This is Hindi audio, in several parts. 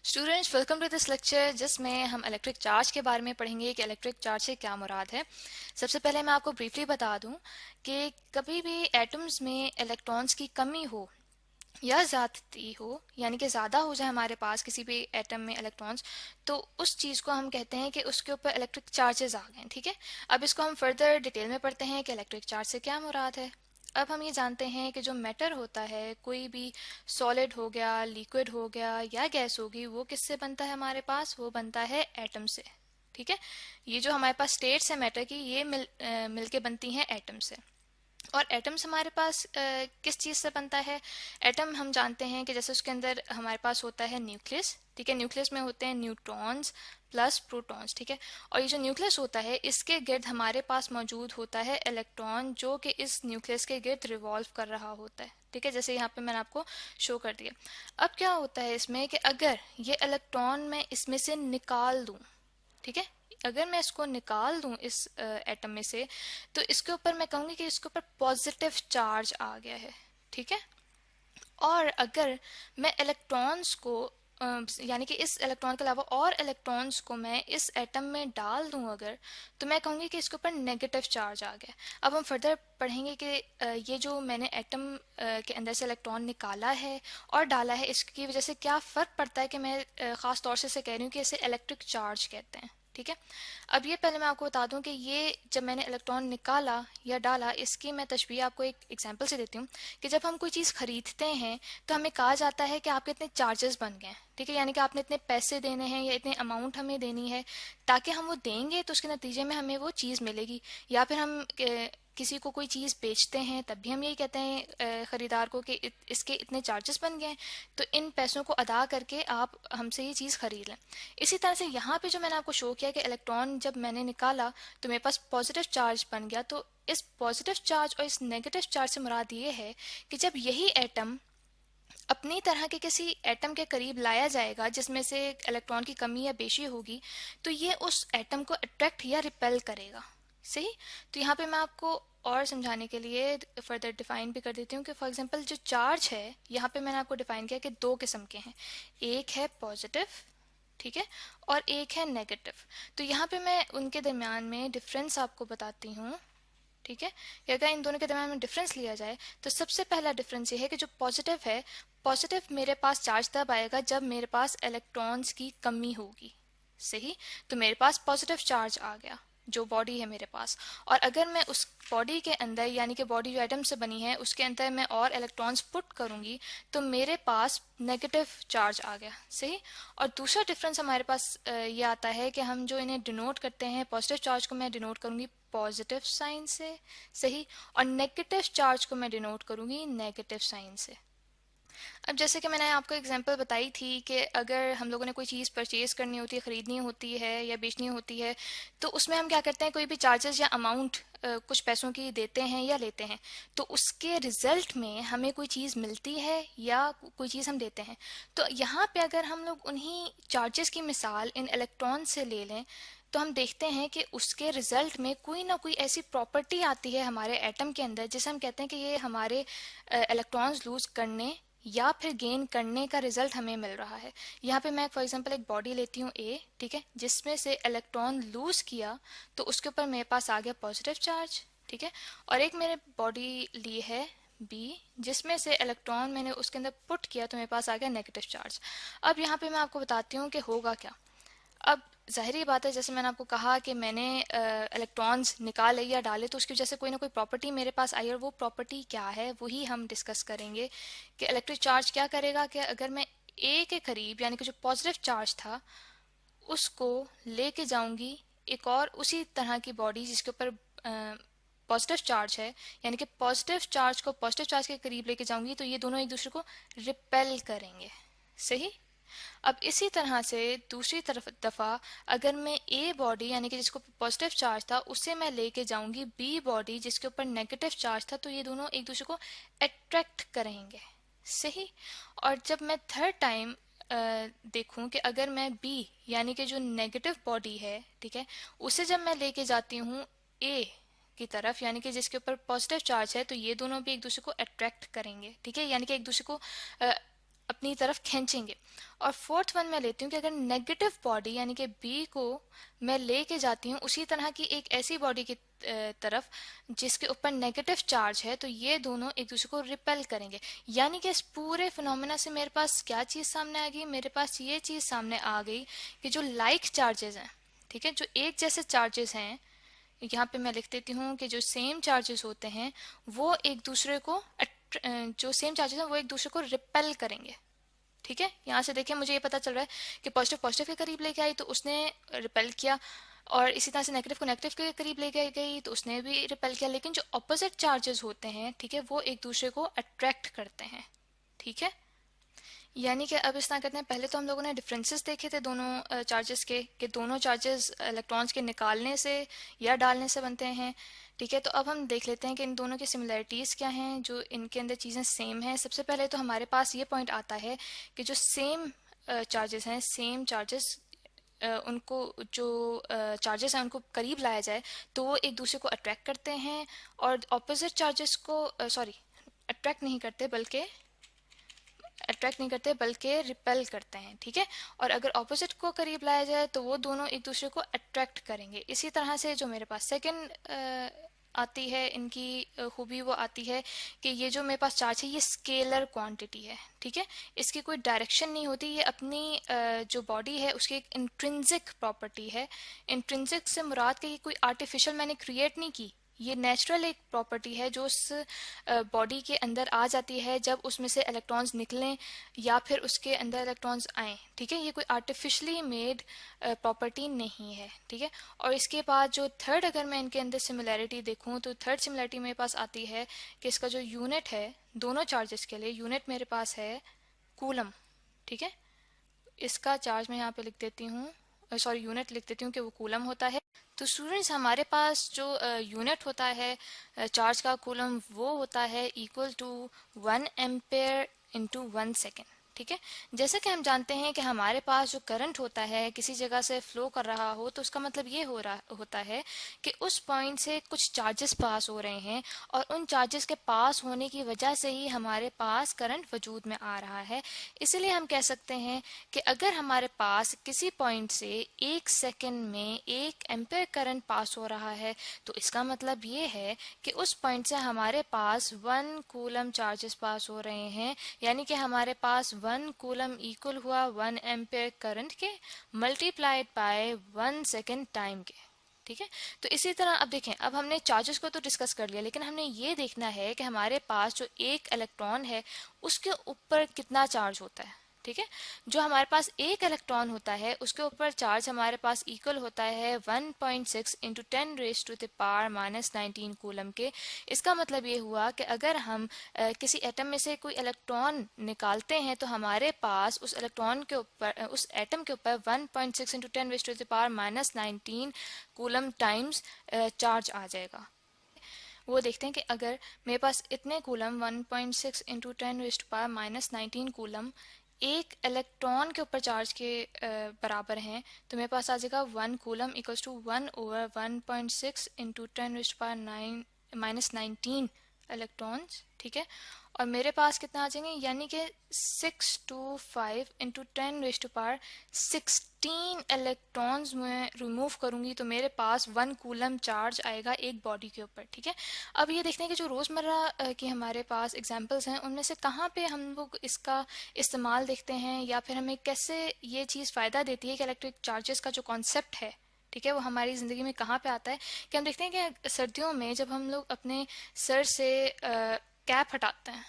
Students welcome to this lecture जिसमें हम इलेक्ट्रिक चार्ज के बारे में पढ़ेंगे कि इलेक्ट्रिक चार्ज से क्या मुराद है। सबसे पहले मैं आपको ब्रीफली बता दूं कि कभी भी एटम्स में इलेक्ट्रॉन्स की कमी हो या ज़्यादती हो, यानी कि ज़्यादा हो जाए हमारे पास किसी भी एटम में इलेक्ट्रॉन्स, तो उस चीज़ को हम कहते हैं कि उसके ऊपर इलेक्ट्रिक चार्जेस आ गए। ठीक है, अब इसको हम फर्दर डिटेल में पढ़ते हैं कि इलेक्ट्रिक चार्ज से क्या मुराद है। अब हम ये जानते हैं कि जो मैटर होता है, कोई भी सॉलिड हो गया, लिक्विड हो गया या गैस होगी, वो किससे बनता है हमारे पास? वो बनता है एटम से। ठीक है, ये जो हमारे पास स्टेट्स है मैटर की, ये मिल के बनती हैं एटम से। और एटम्स हमारे पास किस चीज़ से बनता है? एटम हम जानते हैं कि जैसे उसके अंदर हमारे पास होता है न्यूक्लियस। ठीक है, न्यूक्लियस में होते हैं न्यूट्रॉन्स प्लस प्रोटॉन्स। ठीक है, और ये जो न्यूक्लियस होता है, इसके गिर्द हमारे पास मौजूद होता है इलेक्ट्रॉन, जो कि इस न्यूक्लियस के गिर्द रिवॉल्व कर रहा होता है। ठीक है, जैसे यहाँ पे मैंने आपको शो कर दिया। अब क्या होता है इसमें कि अगर ये इलेक्ट्रॉन मैं इसमें से निकाल दूं, ठीक है, अगर मैं इसको निकाल दूं इस एटम में से, तो इसके ऊपर मैं कहूँगी कि इसके ऊपर पॉजिटिव चार्ज आ गया है। ठीक है, और अगर मैं इलेक्ट्रॉन्स को यानी कि इस इलेक्ट्रॉन के अलावा और इलेक्ट्रॉन्स को मैं इस एटम में डाल दूं अगर, तो मैं कहूँगी कि इसके ऊपर नेगेटिव चार्ज आ गया। अब हम फर्दर पढ़ेंगे कि ये जो मैंने एटम के अंदर से इलेक्ट्रॉन निकाला है और डाला है, इसकी वजह से क्या फ़र्क पड़ता है कि मैं ख़ास तौर से इसे कह रही हूँ कि इसे इलेक्ट्रिक चार्ज कहते हैं। ठीक है, अब ये पहले मैं आपको बता दूं कि ये जब मैंने इलेक्ट्रॉन निकाला या डाला, इसकी मैं तशबीह आपको एक एग्जांपल से देती हूँ कि जब हम कोई चीज़ खरीदते हैं तो हमें कहा जाता है कि आपके इतने चार्जेस बन गए हैं। ठीक है, यानी कि आपने इतने पैसे देने हैं या इतने अमाउंट हमें देनी है, ताकि हम वो देंगे तो उसके नतीजे में हमें वो चीज़ मिलेगी। या फिर हम किसी को कोई चीज़ बेचते हैं तब भी हम यही कहते हैं ख़रीदार को कि इसके इतने चार्जेस बन गए हैं, तो इन पैसों को अदा करके आप हमसे ये चीज़ खरीद लें। इसी तरह से यहाँ पे जो मैंने आपको शो किया कि इलेक्ट्रॉन जब मैंने निकाला तो मेरे पास पॉजिटिव चार्ज बन गया, तो इस पॉजिटिव चार्ज और इस नेगेटिव चार्ज से मुराद ये है कि जब यही एटम अपनी तरह के किसी एटम के करीब लाया जाएगा जिसमें से इलेक्ट्रॉन की कमी या बेशी होगी, तो ये उस एटम को अट्रैक्ट या रिपेल करेगा। सही, तो यहाँ पे मैं आपको और समझाने के लिए फर्दर डिफाइन भी कर देती हूँ कि फॉर एग्जांपल जो चार्ज है, यहाँ पे मैंने आपको डिफाइन किया कि दो किस्म के हैं, एक है पॉजिटिव, ठीक है, और एक है नेगेटिव। तो यहाँ पे मैं उनके दरमियान में डिफरेंस आपको बताती हूँ। ठीक है, कि अगर इन दोनों के दरमियान में डिफरेंस लिया जाए तो सबसे पहला डिफरेंस ये है कि जो पॉजिटिव है, पॉजिटिव मेरे पास चार्ज तब आएगा जब मेरे पास इलेक्ट्रॉन्स की कमी होगी। सही, तो मेरे पास पॉजिटिव चार्ज आ गया जो बॉडी है मेरे पास, और अगर मैं उस बॉडी के अंदर, यानी कि बॉडी जो एटम से बनी है उसके अंदर मैं और इलेक्ट्रॉन्स पुट करूंगी, तो मेरे पास नेगेटिव चार्ज आ गया। सही, और दूसरा डिफरेंस हमारे पास ये आता है कि हम जो इन्हें डिनोट करते हैं, पॉजिटिव चार्ज को मैं डिनोट करूंगी पॉजिटिव साइन से। सही, और नेगेटिव चार्ज को मैं डिनोट करूंगी नेगेटिव साइन से। अब जैसे कि मैंने आपको एग्जांपल बताई थी कि अगर हम लोगों ने कोई चीज़ परचेज़ करनी होती है, ख़रीदनी होती है या बेचनी होती है, तो उसमें हम क्या करते हैं, कोई भी चार्जेस या अमाउंट कुछ पैसों की देते हैं या लेते हैं, तो उसके रिजल्ट में हमें कोई चीज़ मिलती है या कोई चीज़ हम देते हैं। तो यहाँ पे अगर हम लोग उन्हीं चार्जेस की मिसाल इन इलेक्ट्रॉन से ले लें, तो हम देखते हैं कि उसके रिजल्ट में कोई ना कोई ऐसी प्रॉपर्टी आती है हमारे एटम के अंदर जिसे हम कहते हैं कि ये हमारे इलेक्ट्रॉन्स लूज करने या फिर गेन करने का रिजल्ट हमें मिल रहा है। यहाँ पे मैं फॉर एग्जांपल एक बॉडी लेती हूँ ए, ठीक है, जिसमें से इलेक्ट्रॉन लूज किया तो उसके ऊपर मेरे पास आ गया पॉजिटिव चार्ज। ठीक है, और एक मैंने बॉडी ली है बी, जिसमें से इलेक्ट्रॉन मैंने उसके अंदर पुट किया तो मेरे पास आ गया नेगेटिव चार्ज। अब यहाँ पे मैं आपको बताती हूँ कि होगा क्या। अब ज़ाहिर बात है, जैसे मैंने आपको कहा कि मैंने इलेक्ट्रॉन्स निकाले या डाले तो उसकी वजह से कोई ना कोई प्रॉपर्टी मेरे पास आई, और वो प्रॉपर्टी क्या है वही हम डिस्कस करेंगे कि इलेक्ट्रिक चार्ज क्या करेगा कि अगर मैं ए के करीब, यानी कि जो पॉजिटिव चार्ज था, उसको लेके जाऊंगी एक और उसी तरह की बॉडी जिसके ऊपर पॉजिटिव चार्ज है, यानी कि पॉजिटिव चार्ज को पॉजिटिव चार्ज के करीब लेके जाऊंगी, तो ये दोनों एक दूसरे को रिपेल करेंगे। सही, अब इसी तरह से दूसरी तरफ दफ़ा अगर मैं ए बॉडी, यानी कि जिसको पॉजिटिव चार्ज था, उससे मैं लेके जाऊंगी बी बॉडी जिसके ऊपर नेगेटिव चार्ज था, तो ये दोनों एक दूसरे को अट्रैक्ट करेंगे। सही, और जब मैं थर्ड टाइम देखूं कि अगर मैं बी, यानी कि जो नेगेटिव बॉडी है, ठीक है, उसे जब मैं लेके जाती हूँ ए की तरफ, यानी कि जिसके ऊपर पॉजिटिव चार्ज है, तो ये दोनों भी एक दूसरे को अट्रैक्ट करेंगे। ठीक है, यानी कि एक दूसरे को अपनी तरफ खींचेंगे। और फोर्थ वन मैं लेती हूँ कि अगर नेगेटिव बॉडी यानी कि बी को मैं लेके जाती हूँ उसी तरह की एक ऐसी बॉडी की तरफ जिसके ऊपर नेगेटिव चार्ज है, तो ये दोनों एक दूसरे को रिपेल करेंगे। यानी कि इस पूरे फिनोमेना से मेरे पास क्या चीज़ सामने आ गई, मेरे पास ये चीज़ सामने आ गई कि जो लाइक चार्जेस हैं, ठीक है, जो एक जैसे चार्जेस हैं, यहाँ पे मैं लिख देती हूँ कि जो सेम चार्जेस होते हैं वो एक दूसरे को जो सेम चार्जेस हैं वो एक दूसरे को रिपेल करेंगे। ठीक है, यहाँ से देखिए मुझे ये पता चल रहा है कि पॉजिटिव पॉजिटिव के करीब लेके आई तो उसने रिपेल किया, और इसी तरह से नेगेटिव को नेगेटिव के करीब लेके गई तो उसने भी रिपेल किया। लेकिन जो अपोजिट चार्जेस होते हैं, ठीक है, वो एक दूसरे को अट्रैक्ट करते हैं। ठीक है, यानी कि अब इस तरह करते हैं, पहले तो हम लोगों ने डिफरेंसेस देखे थे दोनों चार्जेस के, कि दोनों चार्जेस इलेक्ट्रॉन्स के निकालने से या डालने से बनते हैं। ठीक है, तो अब हम देख लेते हैं कि इन दोनों की सिमिलैरिटीज़ क्या हैं, जो इनके अंदर चीज़ें सेम हैं। सबसे पहले तो हमारे पास ये पॉइंट आता है कि जो सेम चार्जेस हैं, सेम चार्जेस उनको जो चार्जेस हैं उनको करीब लाया जाए तो वो एक दूसरे को अट्रैक्ट करते हैं, और ऑपोजिट चार्जेस को अट्रैक्ट नहीं करते बल्कि रिपेल करते हैं। ठीक है, और अगर ऑपोजिट को करीब लाया जाए तो वो दोनों एक दूसरे को अट्रैक्ट करेंगे। इसी तरह से जो मेरे पास सेकंड आती है इनकी खूबी, वो आती है कि ये जो मेरे पास चार्ज है ये स्केलर क्वांटिटी है। ठीक है, इसकी कोई डायरेक्शन नहीं होती, ये अपनी जो बॉडी है उसकी एक इंट्रिंसिक प्रॉपर्टी है। इंट्रिंसिक से मुराद कि ये कोई आर्टिफिशियल मैंने क्रिएट नहीं की, ये नेचुरल एक प्रॉपर्टी है जो उस बॉडी के अंदर आ जाती है जब उसमें से इलेक्ट्रॉन्स निकलें या फिर उसके अंदर इलेक्ट्रॉन्स आएँ। ठीक है, ये कोई आर्टिफिशियली मेड प्रॉपर्टी नहीं है। ठीक है, और इसके बाद जो थर्ड, अगर मैं इनके अंदर सिमिलैरिटी देखूं तो थर्ड सिमिलैरिटी मेरे पास आती है कि इसका जो यूनिट है दोनों चार्जेस के लिए, यूनिट मेरे पास है कूलम। ठीक है, इसका चार्ज मैं यहाँ पे लिख देती हूँ, सॉरी यूनिट लिख देती हूँ कि वो कूलम होता है। तो स्टूडेंट्स हमारे पास जो यूनिट होता है चार्ज का, कूलम, वो होता है equal to 1 ampere into 1 second. ठीक है, जैसा कि हम जानते हैं कि हमारे पास जो करंट होता है किसी जगह से फ्लो कर रहा हो तो उसका मतलब ये होता है कि उस पॉइंट से कुछ चार्जेस पास हो रहे हैं, और उन चार्जेस के पास होने की वजह से ही हमारे पास करंट वजूद में आ रहा है। इसलिए हम कह सकते हैं कि अगर हमारे पास किसी पॉइंट से 1 सेकेंड में 1 एम्पेयर करंट पास हो रहा है तो इसका मतलब ये है कि उस पॉइंट से हमारे पास 1 कूलम चार्जेस पास हो रहे हैं। यानी कि हमारे पास 1 कूलम इक्वल हुआ 1 एम्पेयर करंट के मल्टीप्लाइड बाय 1 सेकेंड टाइम के। ठीक है, तो इसी तरह अब देखें, अब हमने चार्जेस को तो डिस्कस कर लिया, लेकिन हमने ये देखना है कि हमारे पास जो एक इलेक्ट्रॉन है उसके ऊपर कितना चार्ज होता है। ठीक है, जो हमारे पास एक इलेक्ट्रॉन होता है उसके ऊपर चार्ज हमारे पास इक्वल होता है 1.6 इंटू 10⁻⁻19 कूलम के। इसका मतलब ये हुआ कि अगर हम किसी एटम में से कोई इलेक्ट्रॉन निकालते हैं तो हमारे पास उस इलेक्ट्रॉन के ऊपर, उस एटम के ऊपर 1.6 इंटू 10⁻⁻19 कूलम टाइम्स चार्ज आ जाएगा। वो देखते हैं कि अगर मेरे पास इतने कूलम 1.6 इंटू 10⁻⁻19 कूलम एक इलेक्ट्रॉन के ऊपर चार्ज के बराबर हैं तो मेरे पास आ जाएगा 1 coulomb equals to 1/1.6 into 10⁻⁻19 electrons. ठीक है, और मेरे पास कितना आ जाएंगे, यानी कि 625 इंटू 10⁻16 इलेक्ट्रॉन्स में रिमूव करूंगी तो मेरे पास 1 कूलम चार्ज आएगा एक बॉडी के ऊपर। ठीक है, अब ये देखते हैं कि जो रोज़मर्रा की हमारे पास एग्जांपल्स हैं उनमें से कहाँ पे हम लोग इसका इस्तेमाल देखते हैं, या फिर हमें कैसे ये चीज़ फ़ायदा देती है कि इलेक्ट्रिक चार्जेस का जो कॉन्सेप्ट है, ठीक है, वो हमारी ज़िंदगी में कहाँ पे आता है। कि हम देखते हैं कि सर्दियों में जब हम लोग अपने सर से कैप हटाते हैं,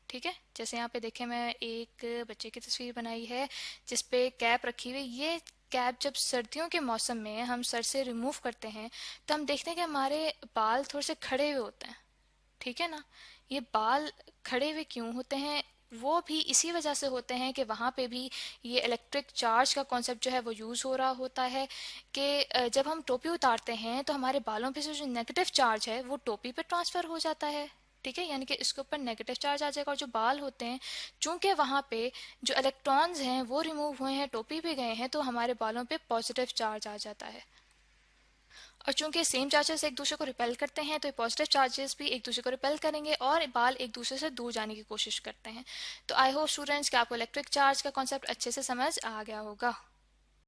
ठीक है, जैसे यहाँ पे देखें मैं एक बच्चे की तस्वीर बनाई है जिस पे कैप रखी हुई। ये कैप जब सर्दियों के मौसम में हम सर से रिमूव करते हैं तो हम देखते हैं कि हमारे बाल थोड़े से खड़े हुए होते हैं। ठीक है ना, ये बाल खड़े हुए क्यों होते हैं, वो भी इसी वजह से होते हैं कि वहाँ पे भी ये इलेक्ट्रिक चार्ज का कॉन्सेप्ट जो है वो यूज़ हो रहा होता है। कि जब हम टोपी उतारते हैं तो हमारे बालों पे से जो नेगेटिव चार्ज है वो टोपी पे ट्रांसफ़र हो जाता है। ठीक है, यानी कि इसके ऊपर नेगेटिव चार्ज आ जाएगा, और जो बाल होते हैं चूंकि वहाँ पे जो इलेक्ट्रॉन्स हैं वो रिमूव हुए हैं, टोपी पे गए हैं, तो हमारे बालों पे पॉजिटिव चार्ज आ जाता है। और चूंकि सेम चार्जेस एक दूसरे को रिपेल करते हैं तो पॉजिटिव चार्जेस भी एक दूसरे को रिपेल करेंगे और बाल एक दूसरे से दूर जाने की कोशिश करते हैं। तो आई होप स्टूडेंट्स कि आपको इलेक्ट्रिक चार्ज का कॉन्सेप्ट अच्छे से समझ आ गया होगा।